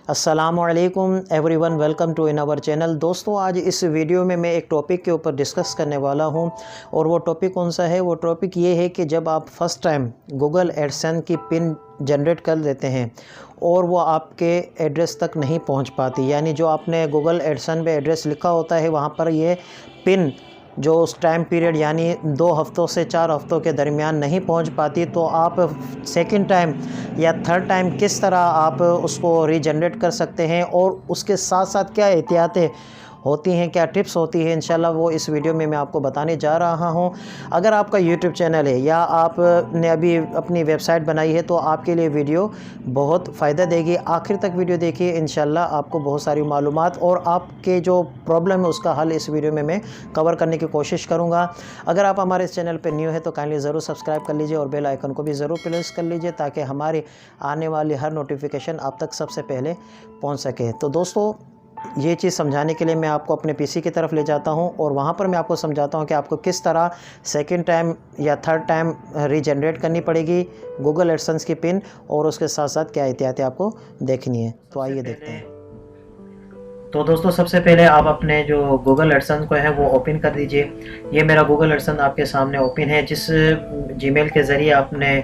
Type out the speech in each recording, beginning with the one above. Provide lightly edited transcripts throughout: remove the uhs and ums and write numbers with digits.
अस्सलामुअलैकुम everyone, welcome to in our channel. दोस्तों, आज इस वीडियो में मैं एक टॉपिक के ऊपर डिस्कस करने वाला हूं और वो टॉपिक कौन सा है? वो टॉपिक ये है कि जब आप फर्स्ट टाइम गूगल एडसेंस की पिन जनरेट कर देते हैं और वो आपके एड्रेस तक नहीं पहुंच पाती, यानी जो आपने गूगल एडसेंस पे एड्रेस लिखा होता है वहां पर ये पिन जो उस टाइम पीरियड यानी 2 हफ़्तों से 4 हफ़्तों के दरमियान नहीं पहुंच पाती, तो आप सेकंड टाइम या थर्ड टाइम किस तरह आप उसको रीजनरेट कर सकते हैं और उसके साथ साथ क्या एहतियातें होती हैं, क्या टिप्स होती हैं, इंशाल्लाह वो इस वीडियो में मैं आपको बताने जा रहा हूं। अगर आपका यूट्यूब चैनल है या आपने अभी अपनी वेबसाइट बनाई है तो आपके लिए वीडियो बहुत फ़ायदा देगी। आखिर तक वीडियो देखिए, इंशाल्लाह आपको बहुत सारी मालूमात और आपके जो प्रॉब्लम है उसका हल इस वीडियो में मैं कवर करने की कोशिश करूँगा। अगर आप हमारे इस चैनल पर न्यू है तो काइंडली ज़रूर सब्सक्राइब कर लीजिए और बेल आइकन को भी ज़रूर प्रेस कर लीजिए ताकि हमारी आने वाली हर नोटिफिकेशन आप तक सबसे पहले पहुँच सके। तो दोस्तों, ये चीज़ समझाने के लिए मैं आपको अपने पीसी की तरफ ले जाता हूं और वहां पर मैं आपको समझाता हूं कि आपको किस तरह सेकंड टाइम या थर्ड टाइम रीजनरेट करनी पड़ेगी गूगल एडसेंस की पिन और उसके साथ साथ क्या एहतियातें आपको देखनी है। तो आइए देखते हैं। तो दोस्तों, सबसे पहले आप अपने जो गूगल एडसेंस को है वो ओपन कर दीजिए। ये मेरा गूगल एडसेंस आपके सामने ओपन है। जिस जीमेल के ज़रिए आपने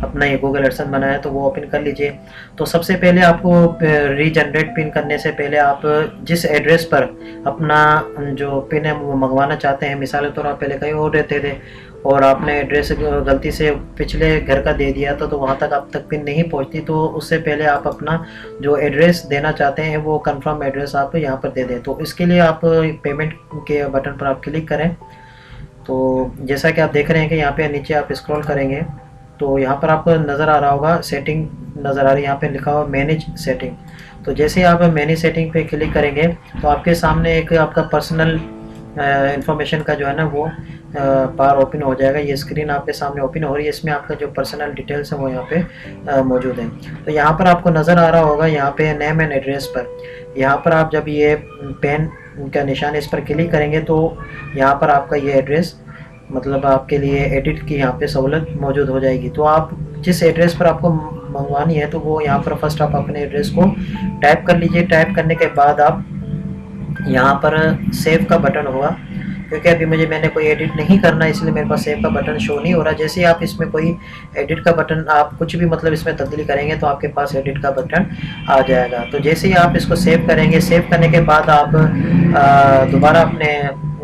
अपना ये गूगल एडसेंस बनाया तो वो ओपन कर लीजिए। तो सबसे पहले आपको रीजनरेट पिन करने से पहले आप जिस एड्रेस पर अपना जो पिन है वो मंगवाना चाहते हैं, मिसाल के तौर आप पहले कहीं और रहते थे और आपने एड्रेस गलती से पिछले घर का दे दिया था तो वहाँ तक आप तक पिन नहीं पहुँचती, तो उससे पहले आप अपना जो एड्रेस देना चाहते हैं वो कंफर्म एड्रेस आप यहाँ पर दे दें। तो इसके लिए आप पेमेंट के बटन पर आप क्लिक करें। तो जैसा कि आप देख रहे हैं कि यहाँ पे नीचे आप स्क्रॉल करेंगे तो यहाँ पर आपको नज़र आ रहा होगा, सेटिंग नज़र आ रही है, यहाँ पे लिखा हुआ मैनेज सेटिंग। तो जैसे ही आप मैनेज सेटिंग पे क्लिक करेंगे तो आपके सामने एक आपका पर्सनल इंफॉर्मेशन का जो है ना वो बार ओपन हो जाएगा। ये स्क्रीन आपके सामने ओपन हो रही है, इसमें आपका जो पर्सनल डिटेल्स है वो यहाँ पे मौजूद है। तो यहाँ पर आपको नज़र आ रहा होगा, यहाँ पे नेम एंड एड्रेस पर, यहाँ पर आप जब ये पेन का निशान इस पर क्लिक करेंगे तो यहाँ पर आपका ये एड्रेस मतलब आपके लिए एडिट की यहाँ पे सहूलत मौजूद हो जाएगी। तो आप जिस एड्रेस पर आपको मंगवानी है तो वो यहाँ पर फर्स्ट आप अपने एड्रेस को टाइप कर लीजिए। टाइप करने के बाद आप यहाँ पर सेव का बटन होगा, क्योंकि अभी मैंने कोई एडिट नहीं करना इसलिए मेरे पास सेव का बटन शो नहीं हो रहा। जैसे ही आप इसमें कोई एडिट का बटन आप कुछ भी मतलब इसमें तब्दीली करेंगे तो आपके पास एडिट का बटन आ जाएगा। तो जैसे ही आप इसको सेव करेंगे, सेव करने के बाद आप दोबारा अपने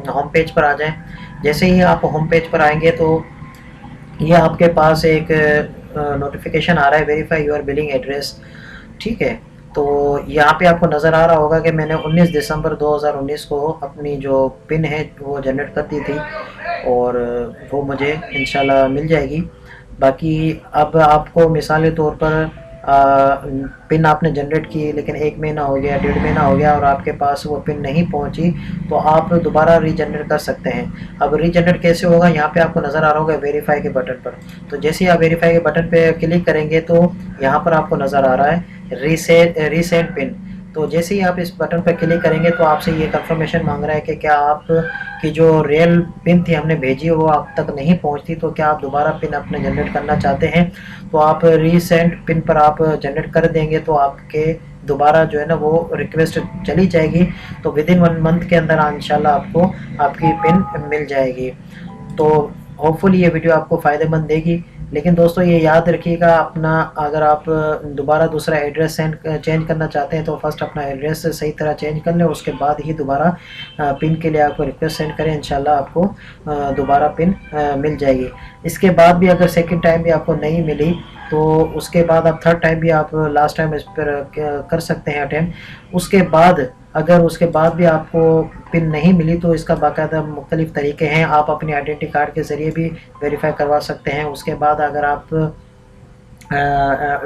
होम पेज पर आ जाएं। जैसे ही आप होम पेज पर आएंगे तो ये आपके पास एक नोटिफिकेशन आ रहा है, वेरीफाई योर बिलिंग एड्रेस। ठीक है, तो यहाँ पे आपको नज़र आ रहा होगा कि मैंने 19 दिसंबर 2019 को अपनी जो पिन है वो जनरेट कर दी थी और वो मुझे इंशाल्लाह मिल जाएगी। बाकी अब आपको मिसाल के तौर पर पिन आपने जनरेट की लेकिन 1 महीना हो गया, 1.5 महीना हो गया और आपके पास वो पिन नहीं पहुंची, तो आप दोबारा रीजनरेट कर सकते हैं। अब रीजनरेट कैसे होगा? यहाँ पे आपको नज़र आ रहा होगा वेरीफाई के बटन पर। तो जैसे ही आप वेरीफाई के बटन पे क्लिक करेंगे तो यहाँ पर आपको नज़र आ रहा है रीसेंड पिन। तो जैसे ही आप इस बटन पर क्लिक करेंगे तो आपसे ये कंफर्मेशन मांग रहा है कि क्या आप की जो रियल पिन थी हमने भेजी वो आप तक नहीं पहुंचती, तो क्या आप दोबारा पिन अपने जनरेट करना चाहते हैं? तो आप रीसेंड पिन पर आप जनरेट कर देंगे तो आपके दोबारा जो है ना वो रिक्वेस्ट चली जाएगी। तो विद इन 1 मंथ के अंदर इंशाल्लाह आपको आपकी पिन मिल जाएगी। तो होपफुली ये वीडियो आपको फ़ायदेमंद देगी। लेकिन दोस्तों ये याद रखिएगा, अपना अगर आप दोबारा दूसरा एड्रेस चेंज करना चाहते हैं तो फर्स्ट अपना एड्रेस सही तरह चेंज कर लें, उसके बाद ही दोबारा पिन के लिए आपको रिक्वेस्ट सेंड करें। इंशाल्लाह आपको दोबारा पिन मिल जाएगी। इसके बाद भी अगर सेकंड टाइम भी आपको नहीं मिली तो उसके बाद आप थर्ड टाइम भी आप लास्ट टाइम इस पर कर सकते हैं अटेम्प्ट। उसके बाद अगर उसके बाद भी आपको पिन नहीं मिली तो इसका बाकायदा मुख्तलिफ तरीके हैं। आप अपने आइडेंटिटी कार्ड के ज़रिए भी वेरीफाई करवा सकते हैं। उसके बाद अगर आप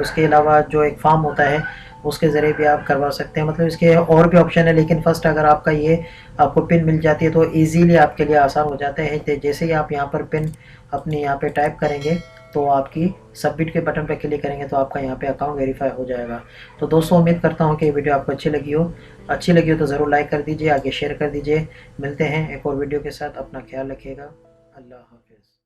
उसके अलावा जो एक फॉर्म होता है उसके ज़रिए भी आप करवा सकते हैं। मतलब इसके और भी ऑप्शन है, लेकिन फ़र्स्ट अगर आपका ये आपको पिन मिल जाती है तो इजीली आपके लिए आसान हो जाता है। जैसे ही आप यहाँ पर पिन अपनी यहाँ पे टाइप करेंगे तो आपकी सबमिट के बटन पर क्लिक करेंगे तो आपका यहाँ पे अकाउंट वेरीफाई हो जाएगा। तो दोस्तों उम्मीद करता हूँ कि ये वीडियो आपको अच्छी लगी हो तो ज़रूर लाइक कर दीजिए, आगे शेयर कर दीजिए। मिलते हैं एक और वीडियो के साथ, अपना ख्याल रखिएगा। अल्लाह हाफिज़।